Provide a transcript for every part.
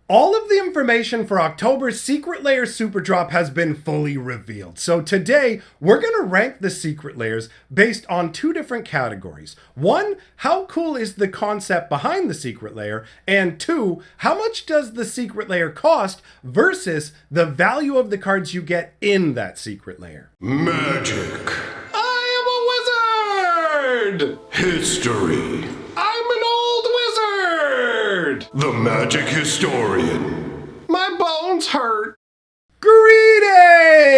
All of the information for October's Secret Lair Superdrop has been fully revealed. So today, we're going to rank the secret layers based on two different categories. One, how cool is the concept behind the secret layer? And two, how much does the secret layer cost versus the value of the cards you get in that secret layer? Magic. I am a wizard! History. I'm an old wizard! The magic historian. My bones hurt. Greetings!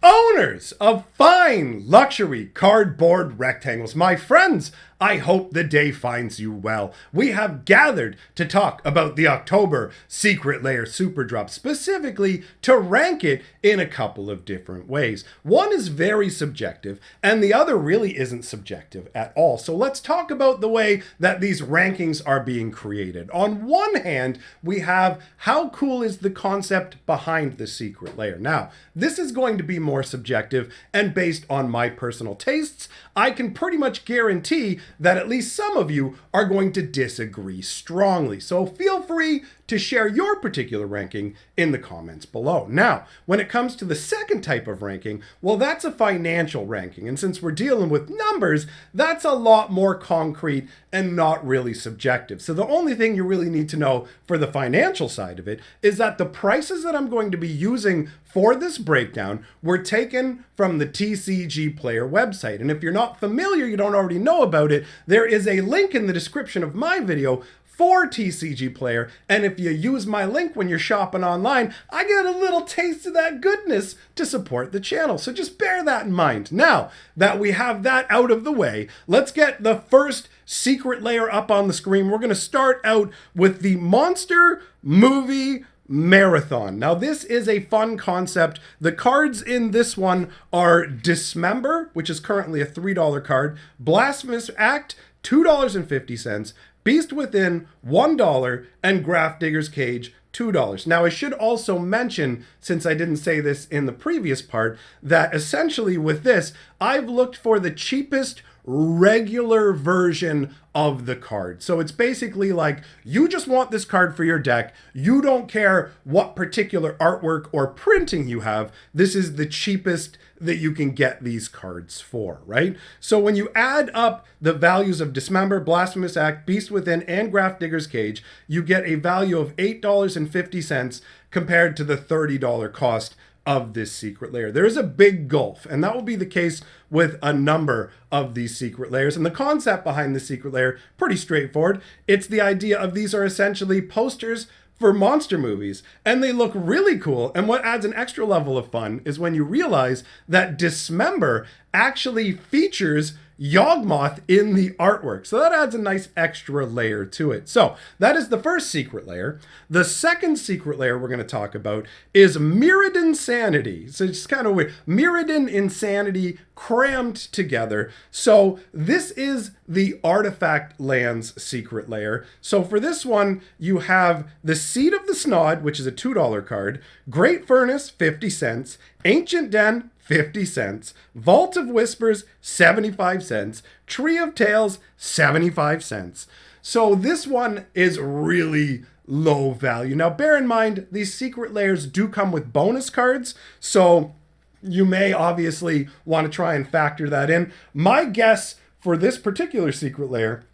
Owners of fine luxury cardboard rectangles. My friends, I hope the day finds you well. We have gathered to talk about the October Secret Lair Superdrop, specifically to rank it in a couple of different ways. One is very subjective, and the other really isn't subjective at all. So let's talk about the way that these rankings are being created. On one hand, we have how cool is the concept behind the secret layer. Now, this is going to be more subjective, and based on my personal tastes, I can pretty much guarantee that at least some of you are going to disagree strongly. So feel free to share your particular ranking in the comments below. Now, when it comes to the second type of ranking, well, that's a financial ranking. And since we're dealing with numbers, that's a lot more concrete and not really subjective. So the only thing you really need to know for the financial side of it is that the prices that I'm going to be using for this breakdown were taken from the TCG Player website. And if you're not familiar, you don't already know about it, there is a link in the description of my video for TCG Player, and if you use my link when you're shopping online, I get a little taste of that goodness to support the channel. So just bear that in mind. Now that we have that out of the way, let's get the first secret layer up on the screen. We're going to start out with the Monster Movie Marathon. Now this is a fun concept. The cards in this one are Dismember, which is currently a $3 card, Blasphemous Act, $2.50, Beast Within, $1, and Grafdigger's Cage, $2. Now, I should also mention, since I didn't say this in the previous part, that essentially with this, I've looked for the cheapest regular version of the card. So it's basically like, you just want this card for your deck. You don't care what particular artwork or printing you have. This is the cheapest that you can get these cards for, right? So when you add up the values of Dismember, Blasphemous Act, Beast Within, and Grafdigger's Cage, you get a value of $8.50 compared to the $30 cost of this secret layer. There is a big gulf, and that will be the case with a number of these secret layers. And the concept behind the secret layer, pretty straightforward. It's the idea of these are essentially posters for monster movies, and they look really cool. And what adds an extra level of fun is when you realize that Dismember actually features Yawgmoth in the artwork. So that adds a nice extra layer to it. So that is the first secret layer. The second secret layer we're going to talk about is Mirrodin Sanity. So it's kind of weird. Mirrodin Insanity crammed together. So this is the Artifact Lands secret layer. So for this one, you have the Seed of the Snod, which is a $2 card, Great Furnace, 50 cents, Ancient Den, 50 cents, Vault of Whispers, 75 cents, Tree of Tales, 75 cents. So this one is really low value. Now bear in mind, these secret layers do come with bonus cards, so you may obviously want to try and factor that in. My guess for this particular secret layer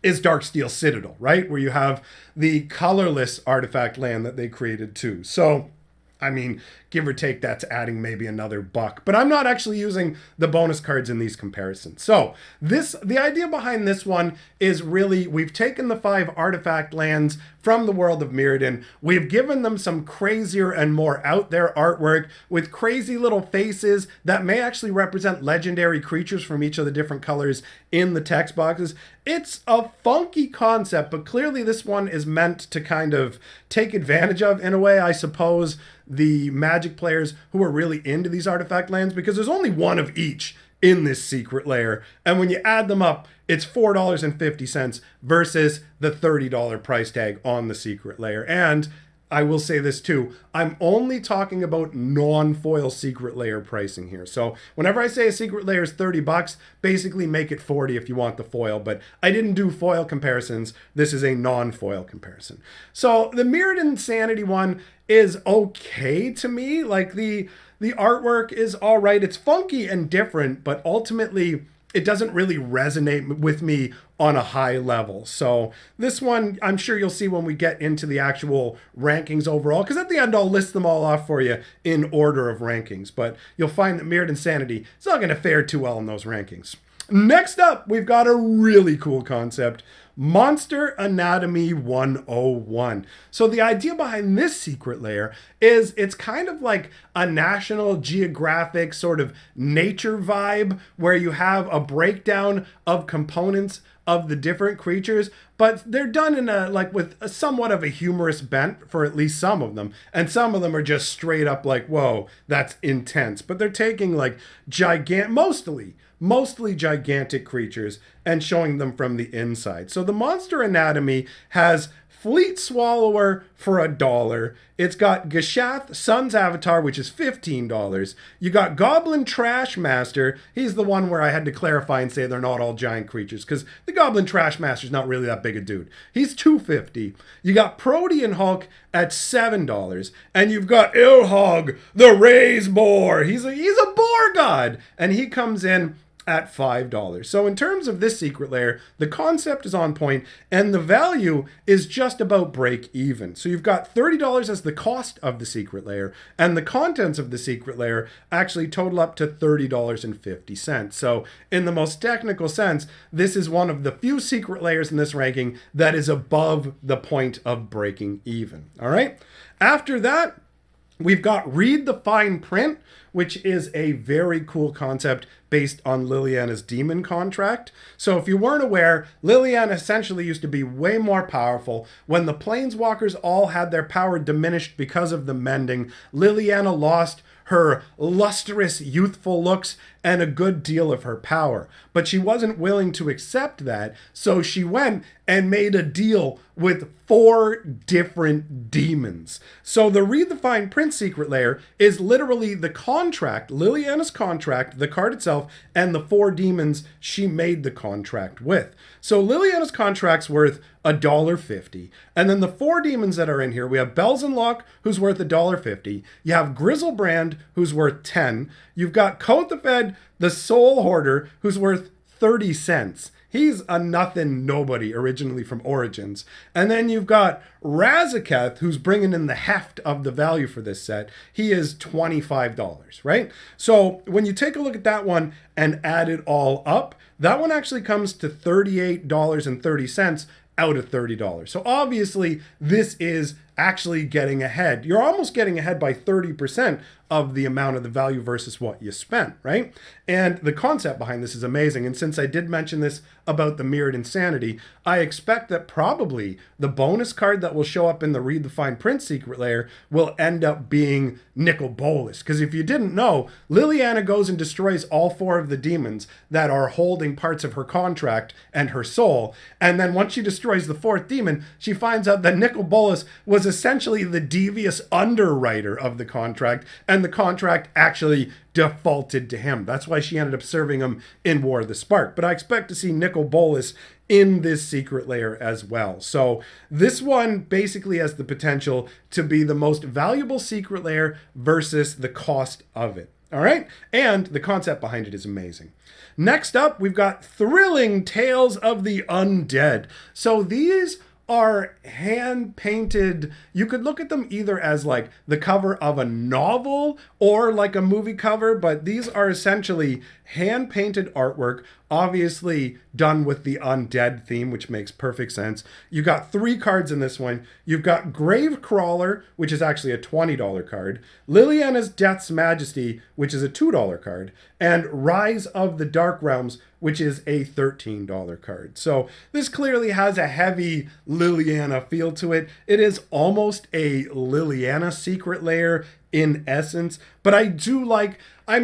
is Darksteel Citadel, right? Where you have the colorless artifact land that they created too. So I mean, give or take, that's adding maybe another buck. But I'm not actually using the bonus cards in these comparisons. So the idea behind this one is really, we've taken the 5 artifact lands from the world of Mirrodin. We've given them some crazier and more out there artwork with crazy little faces that may actually represent legendary creatures from each of the different colors in the text boxes. It's a funky concept, but clearly this one is meant to kind of take advantage of, in a way, I suppose, the Magic players who are really into these artifact lands, because there's only one of each in this secret layer. And when you add them up, it's $4.50 versus the $30 price tag on the secret layer. And I will say this too. I'm only talking about non-foil secret layer pricing here. So whenever I say a secret layer is $30, basically make it 40 if you want the foil. But I didn't do foil comparisons. This is a non-foil comparison. So the Mirrored Insanity one is okay to me. Like the artwork is all right. It's funky and different, but ultimately it doesn't really resonate with me on a high level. So this one, I'm sure you'll see when we get into the actual rankings overall, because at the end, I'll list them all off for you in order of rankings. But you'll find that Mirrored Insanity is not going to fare too well in those rankings. Next up, we've got a really cool concept, Monster Anatomy 101. So the idea behind this secret layer is it's kind of like a National Geographic sort of nature vibe where you have a breakdown of components of the different creatures, but they're done in with a somewhat of a humorous bent for at least some of them. And some of them are just straight up like, whoa, that's intense. But they're taking like mostly gigantic creatures and showing them from the inside. So the Monster Anatomy has Fleet Swallower for $1. It's got Geshath, Sun's Avatar, which is $15. You got Goblin Trash Master. He's the one where I had to clarify and say they're not all giant creatures, because the Goblin Trash Master's not really that big a dude. He's $2.50. You got Protean Hulk at $7. And you've got Ilhog, the Raise Boar. He's a boar god. And he comes in at $5. So in terms of this secret layer, the concept is on point and the value is just about break even. So you've got $30 as the cost of the secret layer, and the contents of the secret layer actually total up to $30.50. So in the most technical sense, this is one of the few secret layers in this ranking that is above the point of breaking even. All right. After that, we've got Read the Fine Print, which is a very cool concept based on Liliana's demon contract. So if you weren't aware, Liliana essentially used to be way more powerful. When the Planeswalkers all had their power diminished because of the mending, Liliana lost her lustrous, youthful looks and a good deal of her power. But she wasn't willing to accept that, so she went and made a deal with 4 different demons. So the Read the Fine Print secret layer is literally the contract, Liliana's contract, the card itself, and the 4 demons she made the contract with. So Liliana's contract's worth $1.50. And then the 4 demons that are in here, we have Belzenlock, who's worth $1.50. You have Grizzlebrand, who's worth 10. You've got Kothafed, the Soul Hoarder, who's worth 30 cents. He's a nothing nobody originally from Origins. And then you've got Razaketh, who's bringing in the heft of the value for this set. He is $25, right? So when you take a look at that one and add it all up, that one actually comes to $38.30 out of $30. So obviously this is actually getting ahead. You're almost getting ahead by 30% of the amount of the value versus what you spent, right? And the concept behind this is amazing. And since I did mention this about the Mirrored Insanity, I expect that probably the bonus card that will show up in the Read the Fine Print secret layer will end up being Nicol Bolas. Because if you didn't know, Liliana goes and destroys all 4 of the demons that are holding parts of her contract and her soul. And then once she destroys the 4th demon, she finds out that Nicol Bolas was essentially the devious underwriter of the contract, and the contract actually defaulted to him. That's why she ended up serving him in War of the Spark. But I expect to see Nicol Bolas in this secret layer as well. So this one basically has the potential to be the most valuable secret layer versus the cost of it. All right? And the concept behind it is amazing. Next up, we've got Thrilling Tales of the Undead. So these are hand-painted. You could look at them either as like the cover of a novel or like a movie cover, but these are essentially hand-painted artwork, obviously done with the undead theme, which makes perfect sense. You got 3 cards in this one. You've got Gravecrawler, which is actually a $20 card, Liliana's Death's Majesty, which is a $2 card, and Rise of the Dark Realms, which is a $13 card. So this clearly has a heavy Liliana feel to it. It is almost a Liliana secret layer in essence, but I do like, I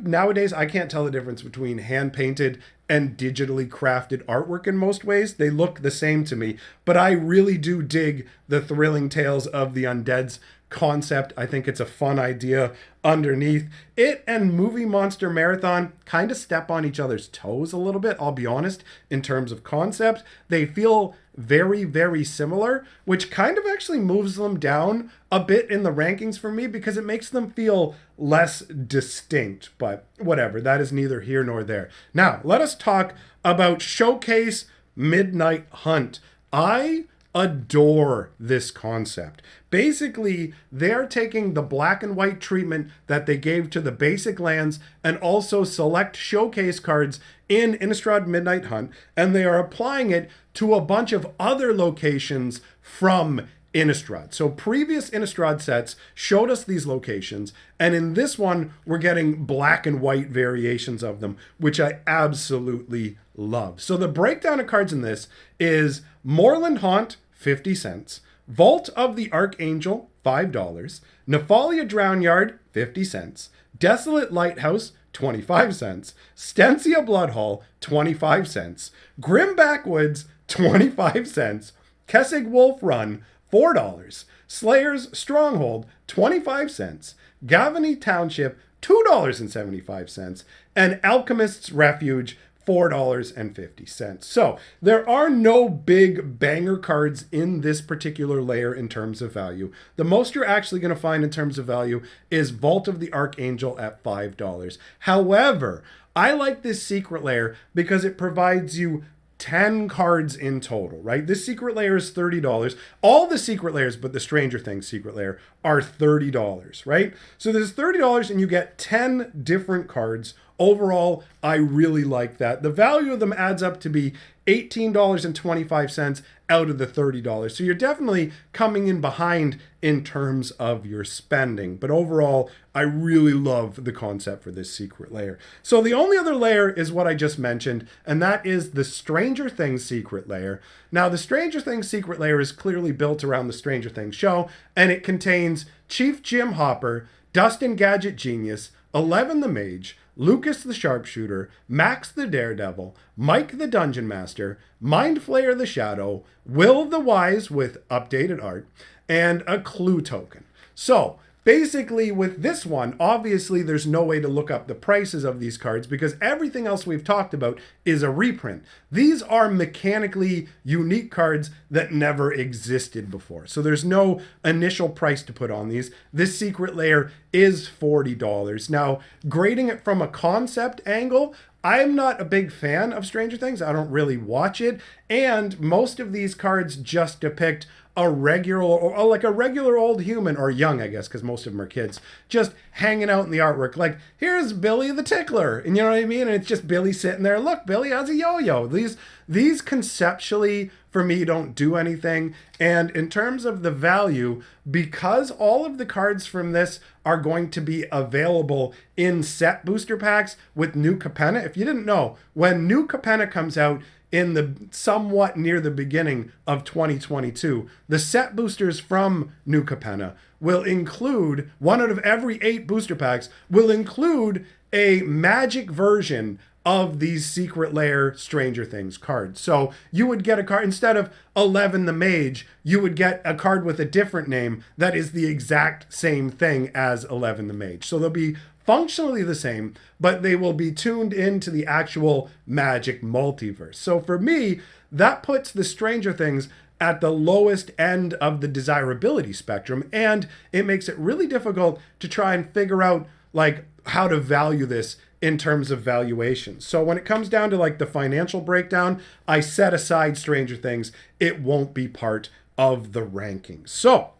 nowadays I can't tell the difference between hand painted and digitally crafted artwork in most ways. They look the same to me, but I really do dig the thrilling tales of the undeads concept. I think it's a fun idea underneath it, and Movie Monster Marathon kind of step on each other's toes a little bit, I'll be honest, in terms of concept. They feel very, very similar, which kind of actually moves them down a bit in the rankings for me because it makes them feel less distinct. But whatever, that is neither here nor there. Now, let us talk about Showcase Midnight Hunt. I adore this concept. Basically, they're taking the black and white treatment that they gave to the basic lands and also select showcase cards in Innistrad Midnight Hunt, and they are applying it to a bunch of other locations from Innistrad. So previous Innistrad sets showed us these locations, and in this one, we're getting black and white variations of them, which I absolutely love. So the breakdown of cards in this is Moorland Haunt, 50 cents. Vault of the Archangel, $5. Nephalia Drownyard, 50 cents. Desolate Lighthouse, 25 cents. Stencia Bloodhall, 25 cents. Grim Backwoods, 25 cents. Kessig Wolf Run, $4. Slayer's Stronghold, 25 cents. Gavany Township, $2.75. And Alchemist's Refuge, $4.50. So there are no big banger cards in this particular layer in terms of value. The most you're actually going to find in terms of value is Vault of the Archangel at $5. However, I like this secret layer because it provides you 10 cards in total, right? This secret layer is $30. All the secret layers, but the Stranger Things secret layer, are $30, right? So there's $30 and you get 10 different cards. Overall, I really like that. The value of them adds up to be $18.25 out of the $30. So you're definitely coming in behind in terms of your spending. But overall, I really love the concept for this secret layer. So the only other layer is what I just mentioned, and that is the Stranger Things secret layer. Now, the Stranger Things secret layer is clearly built around the Stranger Things show, and it contains Chief Jim Hopper, Dustin Gadget Genius, Eleven the Mage, Lucas the Sharpshooter, Max the Daredevil, Mike the Dungeon Master, Mind Flayer the Shadow, Will the Wise with updated art, and a clue token. So basically with this one, obviously there's no way to look up the prices of these cards because everything else we've talked about is a reprint. These are mechanically unique cards that never existed before. So there's no initial price to put on these. This secret layer is $40. Now, grading it from a concept angle, I'm not a big fan of Stranger Things. I don't really watch it. And most of these cards just depict a regular, or like a regular old human, or young, I guess, because most of them are kids, just hanging out in the artwork. Like, here's Billy the Tickler, and you know what I mean? And it's just Billy sitting there. Look, Billy has a yo-yo. These conceptually, for me, don't do anything. And in terms of the value, because all of the cards from this are going to be available in set booster packs with New Capenna. If you didn't know, when New Capenna comes out, in the somewhat near the beginning of 2022, the set boosters from New Capenna will include, one out of every 8 booster packs will include a magic version of these secret layer Stranger Things cards. So you would get a card, instead of 11 the Mage, you would get a card with a different name that is the exact same thing as 11 the Mage. So they'll be functionally the same, but they will be tuned into the actual Magic multiverse. So for me, that puts the Stranger Things at the lowest end of the desirability spectrum, and it makes it really difficult to try and figure out like how to value this in terms of valuation. So when it comes down to like the financial breakdown, I set aside Stranger Things. It won't be part of the rankings. So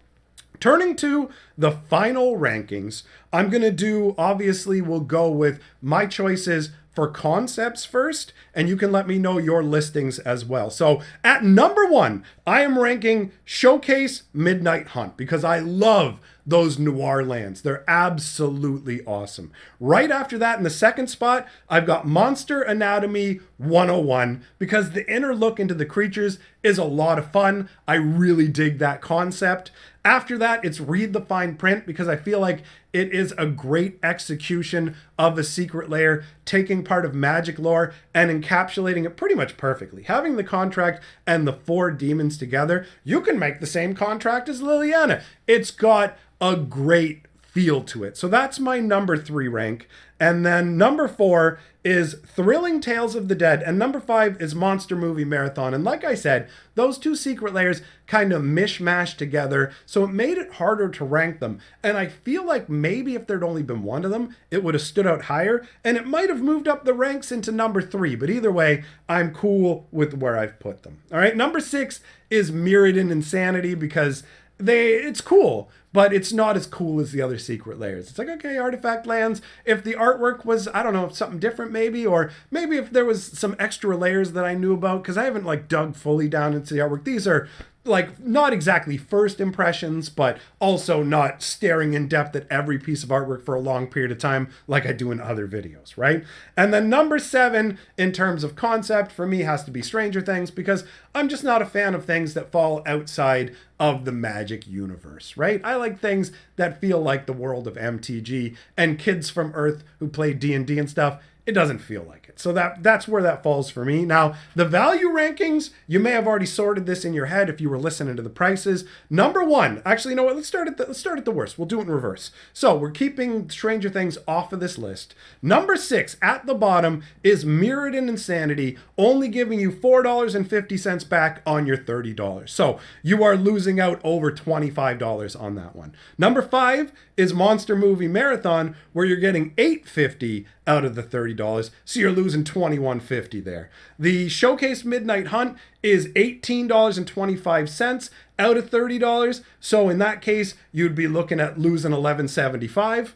turning to the final rankings, I'm going to do, obviously, we'll go with my choices for concepts first, and you can let me know your listings as well. So at number 1, I am ranking Showcase Midnight Hunt because I love those noir lands. They're absolutely awesome. Right after that, in the second spot, I've got Monster Anatomy 101 because the inner look into the creatures is a lot of fun. I really dig that concept. After that, it's read the fine print, because I feel like it is a great execution of a secret lair, taking part of magic lore and encapsulating it pretty much perfectly. Having the contract and the 4 demons together, you can make the same contract as Liliana. It's got a great feel to it. So that's my number 3 rank. And then number 4 is Thrilling Tales of the Dead. And number 5 is Monster Movie Marathon. And like I said, those 2 secret layers kind of mishmash together. So it made it harder to rank them. And I feel like maybe if there'd only been one of them, it would have stood out higher. And it might have moved up the ranks into number 3. But either way, I'm cool with where I've put them. All right, number 6 is Mirrodin Insanity, because it's cool, but it's not as cool as the other secret layers. It's like, okay, artifact lands. If the artwork was, I don't know, something different maybe, or maybe if there was some extra layers that I knew about, because I haven't like dug fully down into the artwork. These are like not exactly first impressions, but also not staring in depth at every piece of artwork for a long period of time like I do in other videos, right? And then number 7 in terms of concept for me has to be Stranger Things, because I'm just not a fan of things that fall outside of the magic universe, right? I like things that feel like the world of MTG, and kids from Earth who play D&D and stuff, it doesn't feel like it. So that's where that falls for me. Now, the value rankings, you may have already sorted this in your head if you were listening to the prices. Number 1, actually, you know what? Let's start at the worst. We'll do it in reverse. So we're keeping Stranger Things off of this list. Number 6 at the bottom is Mirrodin Insanity, only giving you $4.50 back on your $30. So you are losing out over $25 on that one. Number 5 is Monster Movie Marathon, where you're getting $8.50 out of the $30, so you're losing $21.50 there. The Showcase Midnight Hunt is $18.25 out of $30, so in that case, you'd be looking at losing $11.75.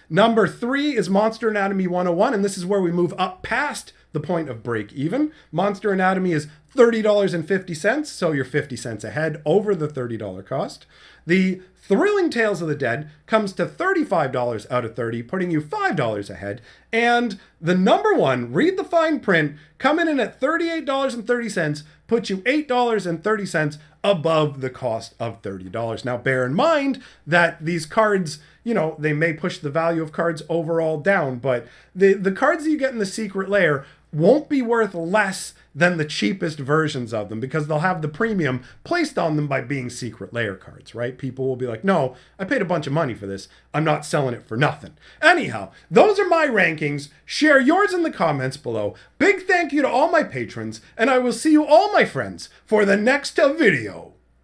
Number 3 is Monster Anatomy 101, and this is where we move up past the point of break even. Monster Anatomy is $30.50, so you're 50 cents ahead over the $30 cost. The Thrilling Tales of the Dead comes to $35 out of $30, putting you $5 ahead. And the number 1, read the fine print, coming in at $38.30, puts you $8.30 above the cost of $30. Now, bear in mind that these cards, you know, they may push the value of cards overall down, but the cards that you get in the secret lair won't be worth less than the cheapest versions of them, because they'll have the premium placed on them by being secret lair cards, right? People will be like, no, I paid a bunch of money for this. I'm not selling it for nothing. Anyhow, those are my rankings. Share yours in the comments below. Big thank you to all my patrons, and I will see you all, my friends, for the next video.